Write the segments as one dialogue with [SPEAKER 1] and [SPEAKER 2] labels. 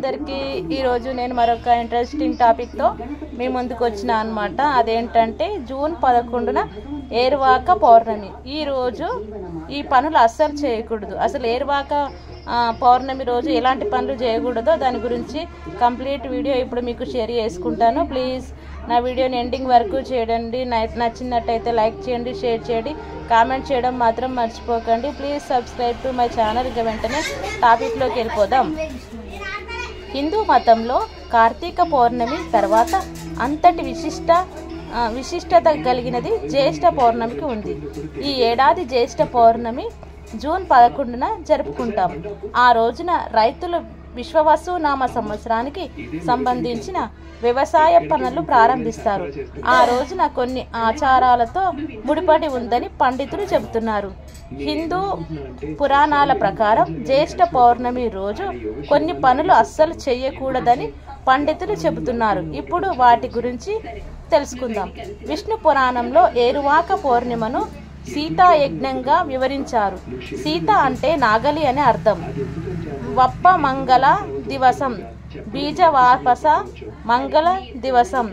[SPEAKER 1] అందరికీ ఈరోజు నేను మరొక ఇంట్రెస్టింగ్ టాపిక్తో మీ ముందుకు వచ్చిన అనమాట. అదేంటంటే జూన్ 11న ఏరువాక పౌర్ణమి. ఈరోజు ఈ పనులు అస్సలు చేయకూడదు. అసలు ఏరువాక పౌర్ణమి రోజు ఎలాంటి పనులు చేయకూడదో దాని గురించి కంప్లీట్ వీడియో ఇప్పుడు మీకు షేర్ చేసుకుంటాను. ప్లీజ్ నా వీడియోని ఎండింగ్ వరకు చేయండి. నచ్చినట్టయితే లైక్ చేయండి, షేర్ చేయండి, కామెంట్ చేయడం మాత్రం మర్చిపోకండి. Please subscribe to my channel. ఇక వెంటనే టాపిక్లోకి వెళ్ళిపోదాం. హిందూ మతంలో కార్తీక పౌర్ణమి తర్వాత అంతటి విశిష్టత కలిగినది జ్యేష్ఠ పౌర్ణమికి ఉంది. ఈ ఏడాది జ్యేష్ఠ పౌర్ణమి జూన్ 11న జరుపుకుంటాం. ఆ రోజున రైతులు విశ్వవసునామ సంవత్సరానికి సంబంధించిన వ్యవసాయ పనులు ప్రారంభిస్తారు. ఆ రోజున కొన్ని ఆచారాలతో ముడిపడి ఉందని పండితులు చెబుతున్నారు. హిందూ పురాణాల ప్రకారం జ్యేష్ఠ పౌర్ణమి రోజు కొన్ని పనులు అస్సలు చేయకూడదని పండితులు చెబుతున్నారు. ఇప్పుడు వాటి గురించి తెలుసుకుందాం. విష్ణు పురాణంలో ఏరువాక పౌర్ణిమను సీతాయజ్ఞంగా వివరించారు. సీత అంటే నాగలి అని అర్థం. వప్ప మంగళ దివసం, బీజవాపస మంగళ దివసం,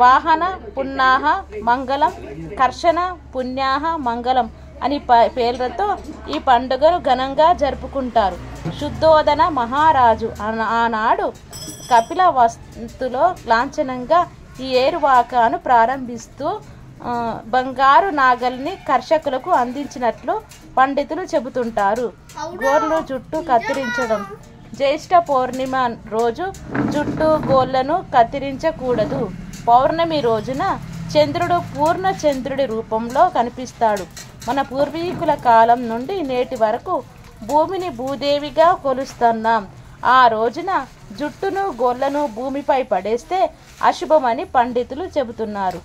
[SPEAKER 1] వాహన పుణ్యాహ మంగళం, కర్షణ పుణ్యాహ మంగళం అని పేర్లతో ఈ పండుగను ఘనంగా జరుపుకుంటారు. శుద్ధోదన మహారాజు ఆనాడు కపిలవస్తులో లాంఛనంగా ఈ ఏరువాకను ప్రారంభిస్తూ బంగారు నాగల్ని కర్షకులకు అందించినట్లు పండితులు చెబుతుంటారు. గోర్లు జుట్టు కత్తిరించడం. జ్యేష్ఠ పౌర్ణిమ రోజు జుట్టు గోళ్లను కత్తిరించకూడదు. పౌర్ణమి రోజున చంద్రుడు పూర్ణ చంద్రుడి రూపంలో కనిపిస్తాడు. మన పూర్వీకుల కాలం నుండి నేటి వరకు భూమిని భూదేవిగా కొలుస్తున్నాం. ఆ రోజున జుట్టును గోళ్లను భూమిపై పడేస్తే అశుభమని పండితులు చెబుతున్నారు.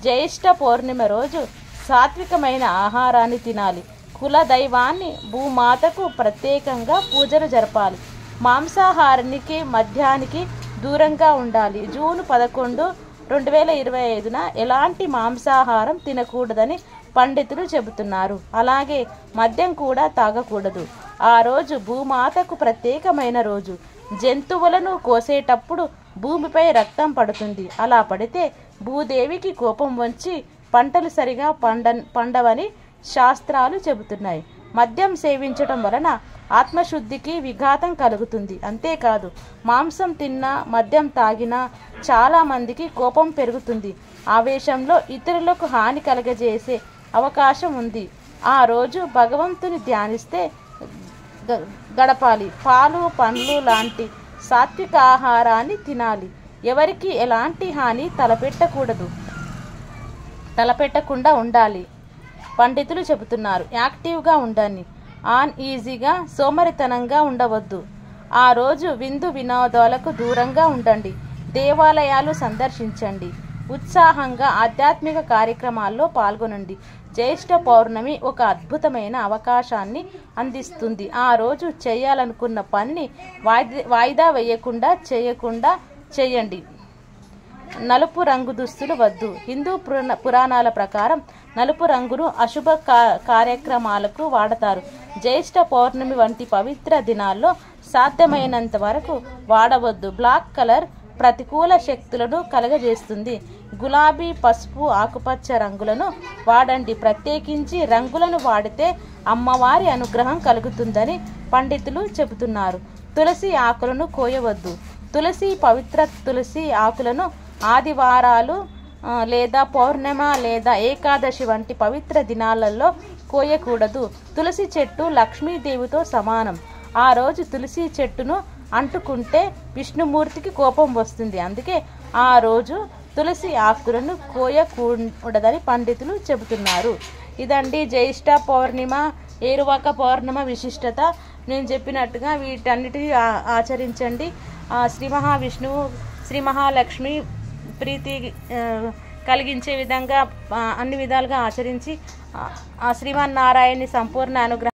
[SPEAKER 1] జ్యేష్ఠ పౌర్ణిమ రోజు సాత్వికమైన ఆహారాన్ని తినాలి. కుల దైవాన్ని భూమాతకు ప్రత్యేకంగా పూజలు జరపాలి. మాంసాహారానికి మద్యానికి దూరంగా ఉండాలి. జూన్ 11, 2025న ఎలాంటి మాంసాహారం తినకూడదని పండితులు చెబుతున్నారు. అలాగే మద్యం కూడా తాగకూడదు. ఆ రోజు భూమాతకు ప్రత్యేకమైన రోజు. జంతువులను కోసేటప్పుడు భూమిపై రక్తం పడుతుంది. అలా పడితే భూదేవికి కోపం వచ్చి పంటలు సరిగా పండవని శాస్త్రాలు చెబుతున్నాయి. మద్యం సేవించడం వలన ఆత్మశుద్ధికి విఘాతం కలుగుతుంది. అంతేకాదు, మాంసం తిన్నా మద్యం తాగినా చాలా మందికి కోపం పెరుగుతుంది. ఆవేశంలో ఇతరులకు హాని కలగజేసే అవకాశం ఉంది. ఆ రోజు భగవంతుని ధ్యానిస్తే గడపాలి. పాలు పండ్లు లాంటి సాత్విక ఆహారాన్ని తినాలి. ఎవరికి ఎలాంటి హాని తలపెట్టకుండా ఉండాలి. పండితులు చెబుతున్నారు. యాక్టివ్గా ఉండండి. ఈజీగా సోమరితనంగా ఉండవద్దు. ఆ రోజు విందు వినోదాలకు దూరంగా ఉండండి. దేవాలయాలు సందర్శించండి. ఉత్సాహంగా ఆధ్యాత్మిక కార్యక్రమాల్లో పాల్గొనండి. జ్యేష్ఠ పౌర్ణమి ఒక అద్భుతమైన అవకాశాన్ని అందిస్తుంది. ఆ రోజు చేయాలనుకున్న పనిని వాయిదా వేయకుండా చేయండి. నలుపు రంగు దుస్తులు వద్దు. హిందూ పురాణాల ప్రకారం నలుపు రంగును అశుభ కార్యక్రమాలకు వాడతారు. జ్యేష్ఠ పౌర్ణమి వంటి పవిత్ర దినాల్లో సాధ్యమైనంత వరకు వాడవద్దు. బ్లాక్ కలర్ ప్రతికూల శక్తులను కలగజేస్తుంది. గులాబీ, పసుపు, ఆకుపచ్చ రంగులను వాడండి. ప్రత్యేకించి రంగులను వాడితే అమ్మవారి అనుగ్రహం కలుగుతుందని పండితులు చెబుతున్నారు. తులసి ఆకులను కోయవద్దు. పవిత్ర తులసి ఆకులను ఆదివారాలు లేదా పౌర్ణమ లేదా ఏకాదశి వంటి పవిత్ర దినాలలో కోయకూడదు. తులసి చెట్టు లక్ష్మీదేవితో సమానం. ఆ రోజు తులసి చెట్టును అంటుకుంటే విష్ణుమూర్తికి కోపం వస్తుంది. అందుకే ఆ రోజు తులసి ఆకులను కోయకూడదని పండితులు చెబుతున్నారు. ఇదండి జ్యేష్ఠ పౌర్ణిమ, ఏరువాక పౌర్ణమ విశిష్టత. నేను చెప్పినట్టుగా వీటన్నిటిని ఆచరించండి. శ్రీ మహావిష్ణువు, శ్రీ మహాలక్ష్మి ప్రీతి కలిగించే విధంగా అన్ని విధాలుగా ఆచరించి ఆ శ్రీమన్నారాయణని సంపూర్ణ అనుగ్రహం